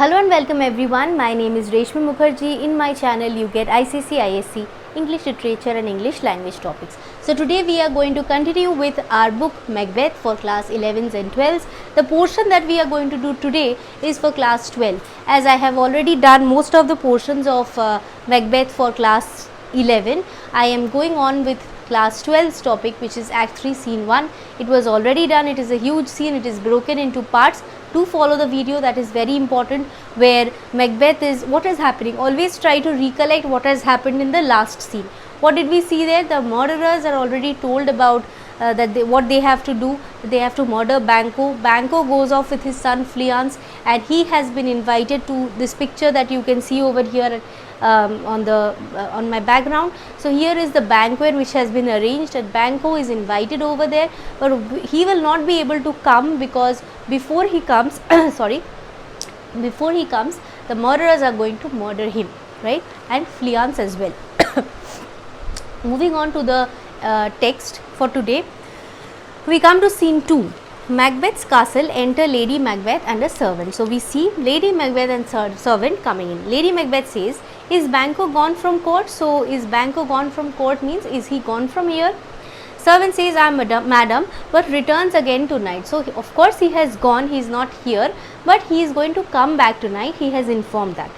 Hello and welcome everyone. My name is Reshmi Mukherjee. In my channel you get ICC, ISC, English literature and English language topics. So today we are going to continue with our book Macbeth for class 11s and 12s. The portion that we are going to do today is for class 12. As I have already done most of the portions of Macbeth for class 11, I am going on with class 12's topic, which is Act 3 Scene 1. It was already done. It is a huge scene. It is broken into parts. Do follow the video, that is very important, where Macbeth is, what is happening, always try to recollect what has happened in the last scene. What did we see there? The murderers are already told about what they have to do. They have to murder Banquo. Banquo goes off with his son Fleance, and he has been invited to this picture that you can see over here on my background. So here is the banquet which has been arranged, and Banquo is invited over there, but he will not be able to come because before he comes before he comes, the murderers are going to murder him, right, and Fleance as well. Moving on to the text for today, we come to scene 2. Macbeth's castle, enter Lady Macbeth and a servant. So we see Lady Macbeth and servant coming in. Lady Macbeth says, is Banquo gone from court? So is Banquo gone from court means is he gone from here? Servant says, I am madam, but returns again tonight. So of course he has gone, he is not here, but he is going to come back tonight. He has informed that.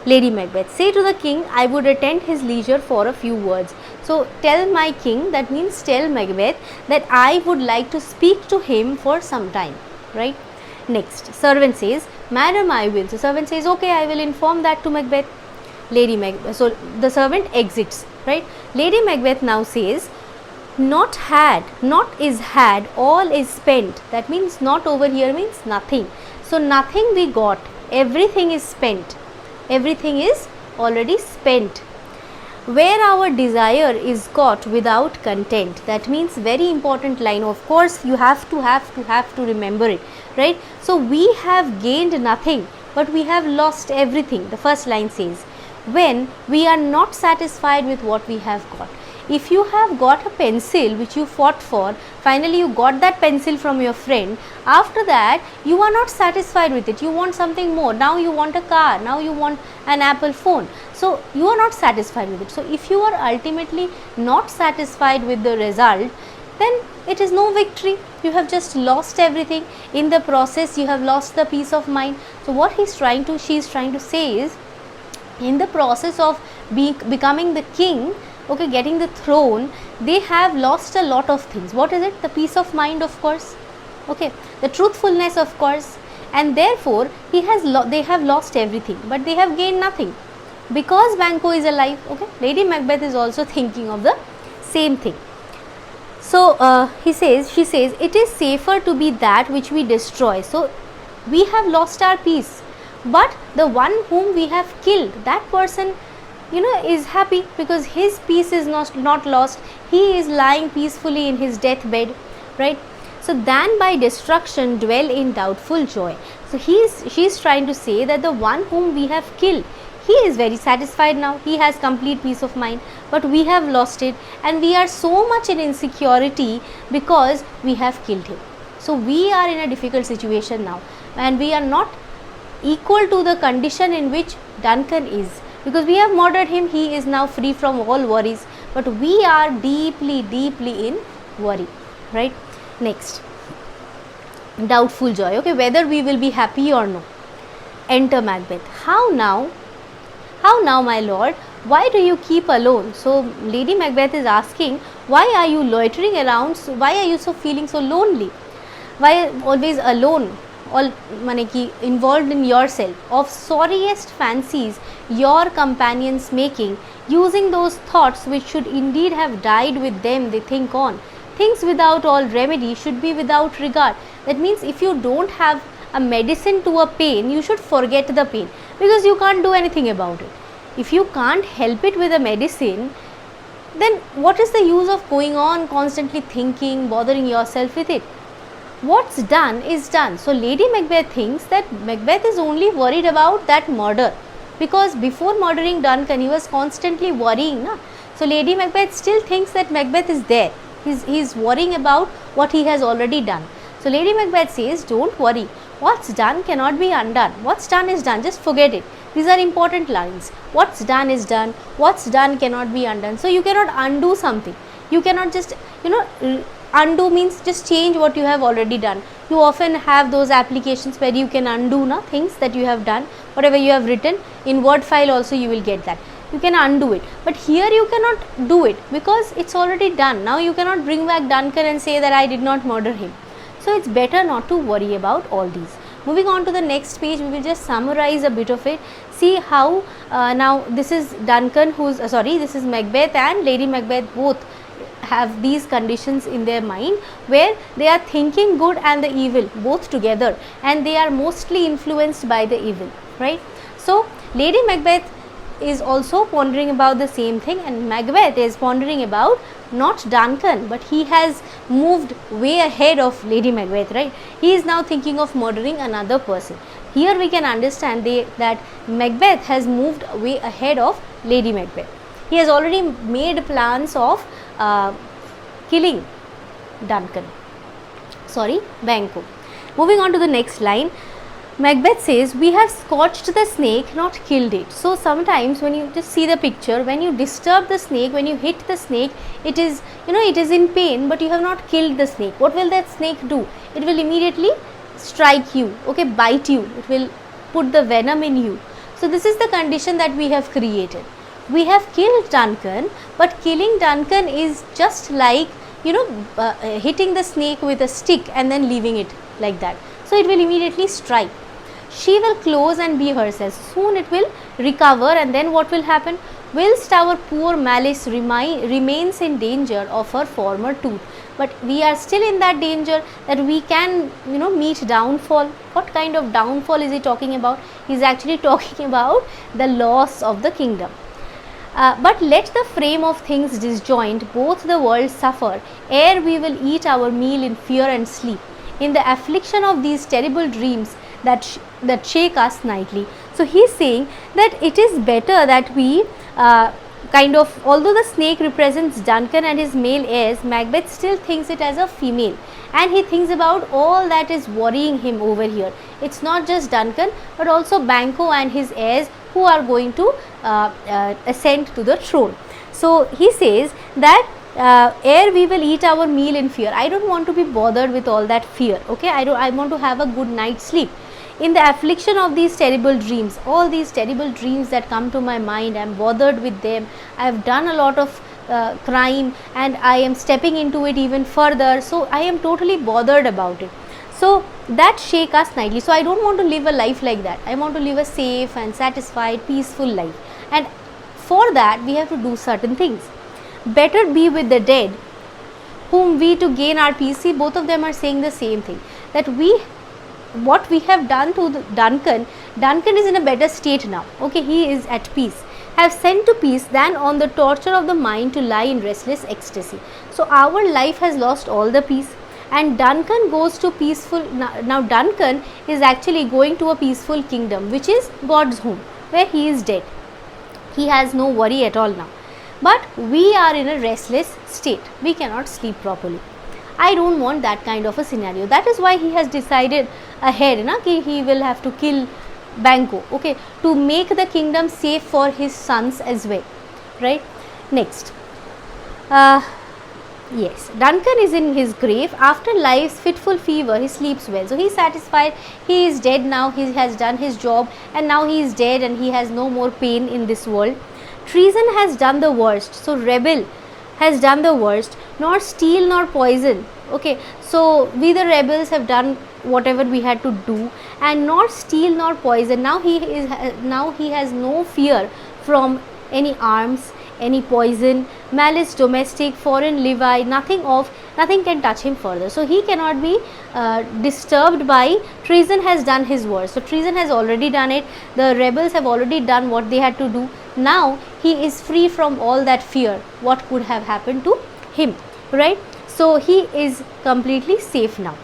Lady Macbeth, say to the king, I would attend his leisure for a few words. So tell my king, that means tell Macbeth that I would like to speak to him for some time, right? Next, servant says, madam, I will. So servant says, okay, I will inform that to Macbeth. Lady Macbeth, so the servant exits, right? Lady Macbeth now says, not had, not is had, all is spent. That means not over here means nothing. So nothing we got, everything is spent. Everything is already spent. Where our desire is got without content. That means very important line. Of course, you have to remember it, right? So we have gained nothing, but we have lost everything. The first line says, when we are not satisfied with what we have got. If you have got a pencil which you fought for, finally you got that pencil from your friend, after that you are not satisfied with it, you want something more, now you want a car, now you want an Apple phone, so you are not satisfied with it. So if you are ultimately not satisfied with the result, then it is no victory, you have just lost everything. In the process you have lost the peace of mind. So what she is trying to say is, in the process of becoming the king, okay, getting the throne, they have lost a lot of things. What is it? The peace of mind, of course, okay, the truthfulness, of course, and therefore they have lost everything, but they have gained nothing because Banquo is alive. Okay, Lady Macbeth is also thinking of the same thing. So she says, it is safer to be that which we destroy. So we have lost our peace, but the one whom we have killed, that person, is happy because his peace is not lost. He is lying peacefully in his deathbed, right? So than by destruction dwell in doubtful joy. So she is trying to say that the one whom we have killed, he is very satisfied now, he has complete peace of mind, but we have lost it, and we are so much in insecurity because we have killed him. So we are in a difficult situation now, and we are not equal to the condition in which Duncan is, because we have murdered him. He is now free from all worries, but we are deeply in worry, right? Next, doubtful joy, okay, whether we will be happy or no. Enter Macbeth. How now, my lord, why do you keep alone? So Lady Macbeth is asking, why are you loitering around, so why are you feeling so lonely, why always alone, all involved in yourself, of sorriest fancies your companions making, using those thoughts which should indeed have died with them they think on. Things without all remedy should be without regard. That means if you don't have a medicine to a pain, you should forget the pain, because you can't do anything about it. If you can't help it with a medicine, then what is the use of going on constantly thinking, bothering yourself with it? What's done is done. So Lady Macbeth thinks that Macbeth is only worried about that murder, because before murdering Duncan he was constantly worrying, na? So Lady Macbeth still thinks that Macbeth is there. He's worrying about what he has already done. So Lady Macbeth says, don't worry, What's done cannot be undone. What's done is done. Just forget it. These are important lines. What's done is done. What's done cannot be undone. So you cannot undo something. You cannot just, undo means just change what you have already done. You often have those applications where you can undo things that you have done. Whatever you have written in Word file also you will get that. You can undo it. But here you cannot do it because it's already done. Now you cannot bring back Duncan and say that I did not murder him. So it's better not to worry about all these. Moving on to the next page, we will just summarize a bit of it. See how now this is Duncan this is Macbeth and Lady Macbeth both have these conditions in their mind where they are thinking good and the evil both together, and they are mostly influenced by the evil, right? So Lady Macbeth is also pondering about the same thing, and Macbeth is pondering about not Duncan, but he has moved way ahead of Lady Macbeth, right? He is now thinking of murdering another person. Here we can understand that Macbeth has moved way ahead of Lady Macbeth. He has already made plans of killing Banquo. Moving on to the next line, Macbeth says, we have scorched the snake, not killed it. So sometimes when you just see the picture, when you disturb the snake, when you hit the snake, it is, it is in pain, but you have not killed the snake. What will that snake do? It will immediately strike you, bite you. It will put the venom in you. So this is the condition that we have created. We have killed Duncan, but killing Duncan is just like, hitting the snake with a stick and then leaving it like that. So it will immediately strike. She will close and be herself. Soon it will recover, and then what will happen? Whilst our poor Malice remains in danger of her former tooth. But we are still in that danger that we can, meet downfall. What kind of downfall is he talking about? He is actually talking about the loss of the kingdom. But let the frame of things disjoint, both the worlds suffer, ere we will eat our meal in fear and sleep, in the affliction of these terrible dreams that shake us nightly. So he is saying that it is better that we although the snake represents Duncan and his male heirs, Macbeth still thinks it as a female, and he thinks about all that is worrying him over here. It's not just Duncan, but also Banquo and his heirs who are going to ascend to the throne. So he says that ere we will eat our meal in fear. I don't want to be bothered with all that fear. I want to have a good night's sleep. In the affliction of these terrible dreams, all these terrible dreams that come to my mind, I am bothered with them. I have done a lot of crime and I am stepping into it even further. So I am totally bothered about it. So that shake us nightly. So I don't want to live a life like that. I want to live a safe and satisfied, peaceful life. And for that we have to do certain things. Better be with the dead, whom we to gain our peace. See, both of them are saying the same thing, that what we have done to Duncan is in a better state now. He is at peace. Have sent to peace than on the torture of the mind to lie in restless ecstasy. So our life has lost all the peace, and Duncan goes to peaceful. Now Duncan is actually going to a peaceful kingdom, which is God's home, where he is dead. He has no worry at all now. But we are in a restless state. We cannot sleep properly. I don't want that kind of a scenario. That is why he has decided ahead, he will have to kill Banquo, to make the kingdom safe for his sons as well, right? Next, yes, Duncan is in his grave. After life's fitful fever, he sleeps well. So he is satisfied. He is dead now. He has done his job, and now he is dead, and he has no more pain in this world. Treason has done the worst. So rebel has done the worst. Nor steel nor poison. So we the rebels have done whatever we had to do, and not steel nor poison. Now he has no fear from any arms, any poison, malice domestic, foreign levi, nothing can touch him further. So he cannot be disturbed by treason. Has done his worst. So treason has already done it. The rebels have already done what they had to do. Now he is free from all that fear, what could have happened to him, right? So he is completely safe now.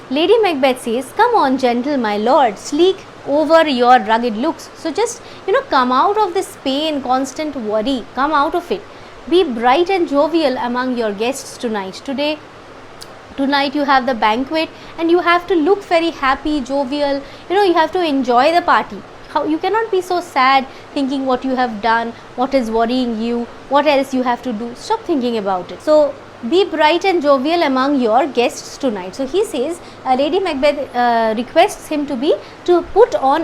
Lady Macbeth says, come on, gentle my lord, sleek over your rugged looks. So just, come out of this pain, constant worry, come out of it. Be bright and jovial among your guests tonight. Today, Tonight you have the banquet and you have to look very happy, jovial, you have to enjoy the party. How you cannot be so sad thinking what you have done, what is worrying you, what else you have to do. Stop thinking about it. So be bright and jovial among your guests tonight. So he says, Lady Macbeth requests him to put on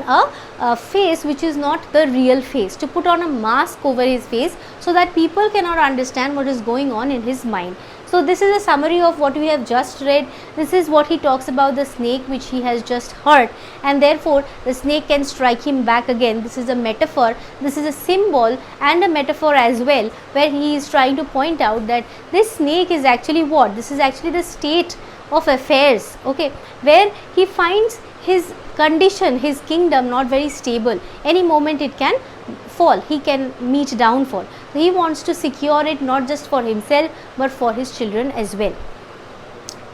a face which is not the real face, to put on a mask over his face so that people cannot understand what is going on in his mind. So this is a summary of what we have just read. This is what he talks about the snake which he has just hurt, and therefore the snake can strike him back again. This is a metaphor, this is a symbol and a metaphor as well, where he is trying to point out that this snake is actually what? This is actually the state of affairs, okay, where he finds his condition, his kingdom not very stable. Any moment it can fall, he can meet downfall. So he wants to secure it not just for himself but for his children as well.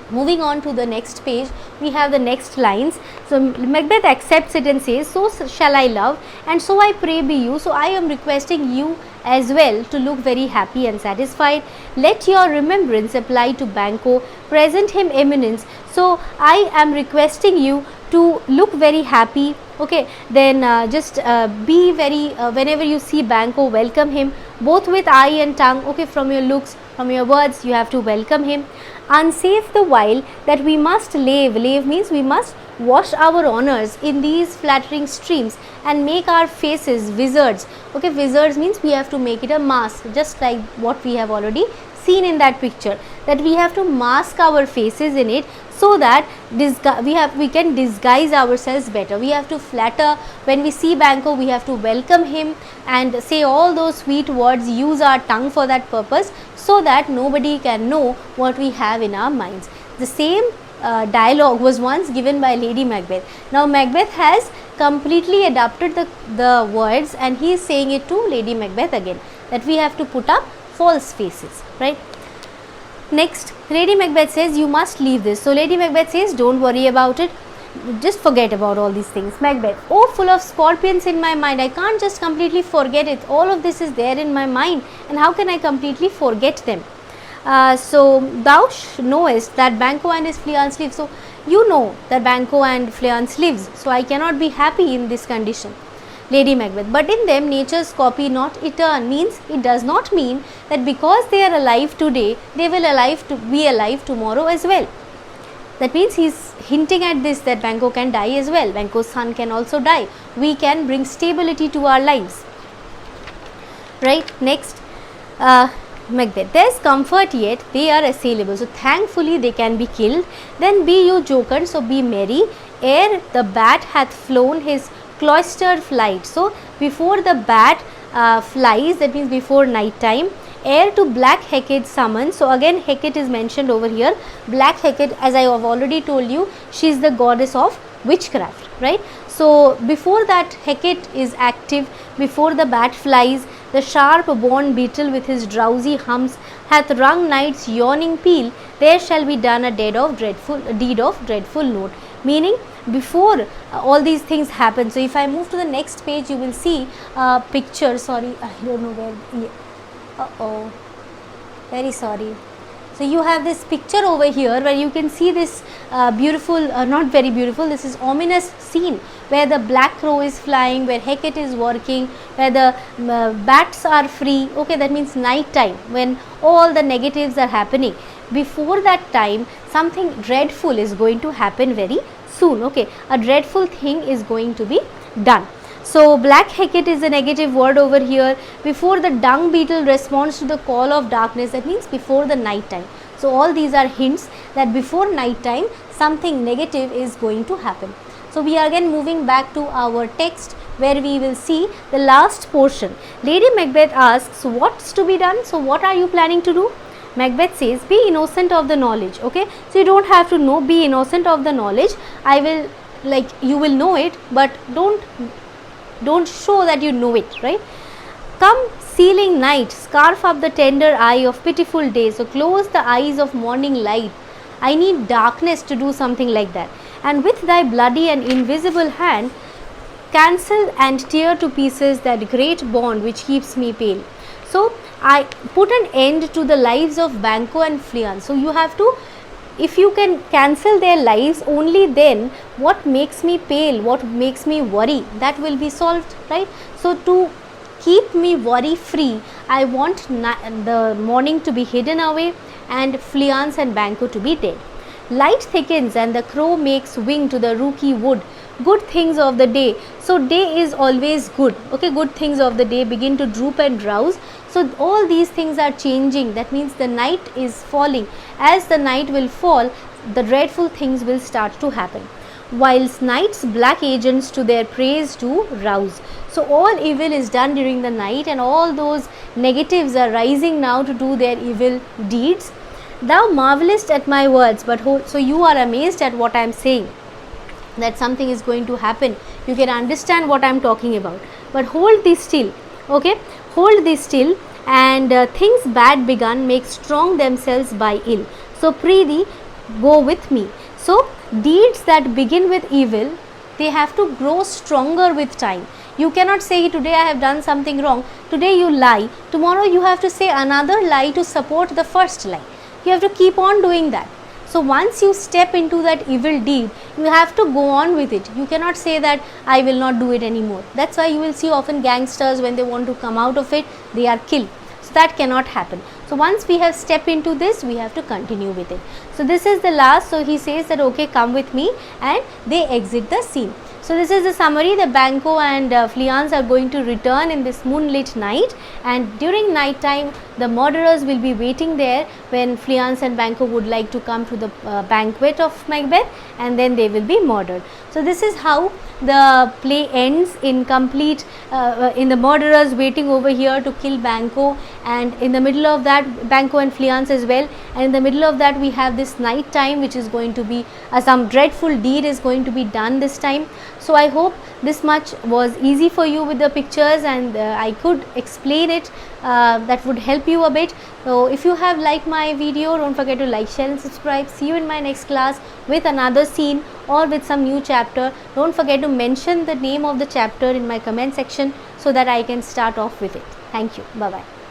Moving on to the next page, we have the next lines. So Macbeth accepts it and says, so shall I love and so I pray be you. So I am requesting you as well to look very happy and satisfied. Let your remembrance apply to Banquo, present him eminence. So I am requesting you to look very happy, okay, then just be very, whenever you see Banquo, welcome him both with eye and tongue, okay, from your looks, from your words, you have to welcome him. Unsafe the while that we must lave means we must wash our honors in these flattering streams and make our faces wizards, okay, wizards means we have to make it a mask, just like what we have already seen in that picture, that we have to mask our faces in it so that we can disguise ourselves better. We have to flatter. When we see Banquo, we have to welcome him and say all those sweet words, use our tongue for that purpose, so that nobody can know what we have in our minds. The same dialogue was once given by Lady Macbeth. Now Macbeth has completely adopted the words and he is saying it to Lady Macbeth again, that we have to put up false faces, right? Next, Lady Macbeth says, you must leave this. So Lady Macbeth says, don't worry about it, just forget about all these things. Macbeth, oh, full of scorpions in my mind, I can't just completely forget it. All of this is there in my mind, and how can I completely forget them? So thou knowest that Banquo and his fiancée live. So you know that Banquo and fiancée lives, so I cannot be happy in this condition. Lady Macbeth, but in them nature's copy not etern, means it does not mean that because they are alive today, they will be alive tomorrow as well. That means he is hinting at this, that Banquo can die as well. Banquo's son can also die. We can bring stability to our lives, right? Next, Macbeth, there is comfort yet, they are assailable. So thankfully they can be killed. Then be you jocund, so be merry, ere the bat hath flown his cloistered flight. So before the bat flies, that means before night time, ere to black Hecate summons. So again Hecate is mentioned over here. Black Hecate, as I have already told you, she is the goddess of witchcraft, right? So before that Hecate is active, before the bat flies, the sharp born beetle with his drowsy hums hath rung night's yawning peal, there shall be done a deed of dreadful note. Meaning before all these things happen. So if I move to the next page, you will see a picture, sorry, I don't know where, very sorry. So you have this picture over here where you can see this beautiful, not very beautiful, this is ominous scene where the black crow is flying, where Hecate is working, where the bats are free, okay, that means night time when all the negatives are happening. Before that time, something dreadful is going to happen very soon, okay, a dreadful thing is going to be done. So black Hecate is a negative word over here. Before the dung beetle responds to the call of darkness, that means before the night time. So all these are hints that before night time something negative is going to happen. So we are again moving back to our text where we will see the last portion. Lady Macbeth asks, what's to be done? So what are you planning to do? Macbeth says, be innocent of the knowledge, okay. So you don't have to know, be innocent of the knowledge. I will, like, you will know it, but don't show that you know it, right? Come sealing night, scarf up the tender eye of pitiful day. So close the eyes of morning light. I need darkness to do something like that. And with thy bloody and invisible hand, cancel and tear to pieces that great bond which keeps me pale. So I put an end to the lives of Banquo and Fleance. So you have to if you can cancel their lives, only then what makes me pale, what makes me worry, that will be solved, right? So to keep me worry free, I want the morning to be hidden away and Fleance and Banquo to be dead. Light thickens and the crow makes wing to the rooky wood. Good things of the day. So day is always good. Okay, good things of the day begin to droop and drowse. So all these things are changing. That means the night is falling. As the night will fall, the dreadful things will start to happen. Whilst night's black agents to their praise do rouse. So all evil is done during the night, and all those negatives are rising now to do their evil deeds. Thou marvelest at my words, but so you are amazed at what I am saying, that something is going to happen. You can understand what I am talking about, but hold thee still. Okay, hold thee still, and things bad begun make strong themselves by ill. So prithee, go with me. So deeds that begin with evil, they have to grow stronger with time. You cannot say today I have done something wrong, today you lie, tomorrow you have to say another lie to support the first lie. You have to keep on doing that. So once you step into that evil deed, you have to go on with it. You cannot say that I will not do it anymore. That's why you will see often gangsters, when they want to come out of it, they are killed. So that cannot happen. So once we have stepped into this, we have to continue with it. So this is the last. So he says that okay, come with me, and they exit the scene. So this is the summary. The Banquo and Fleance are going to return in this moonlit night, and during night time the murderers will be waiting there when Fleance and Banquo would like to come to the banquet of Macbeth, and then they will be murdered. So this is how the play ends, in complete in the murderers waiting over here to kill Banquo, and in the middle of that Banquo and Fleance as well, and in the middle of that we have this night time, which is going to be some dreadful deed is going to be done this time. So I hope this much was easy for you with the pictures, and I could explain it, that would help you a bit. So if you have liked my video, don't forget to like, share and subscribe. See you in my next class with another scene or with some new chapter. Don't forget to mention the name of the chapter in my comment section so that I can start off with it. Thank you. Bye bye.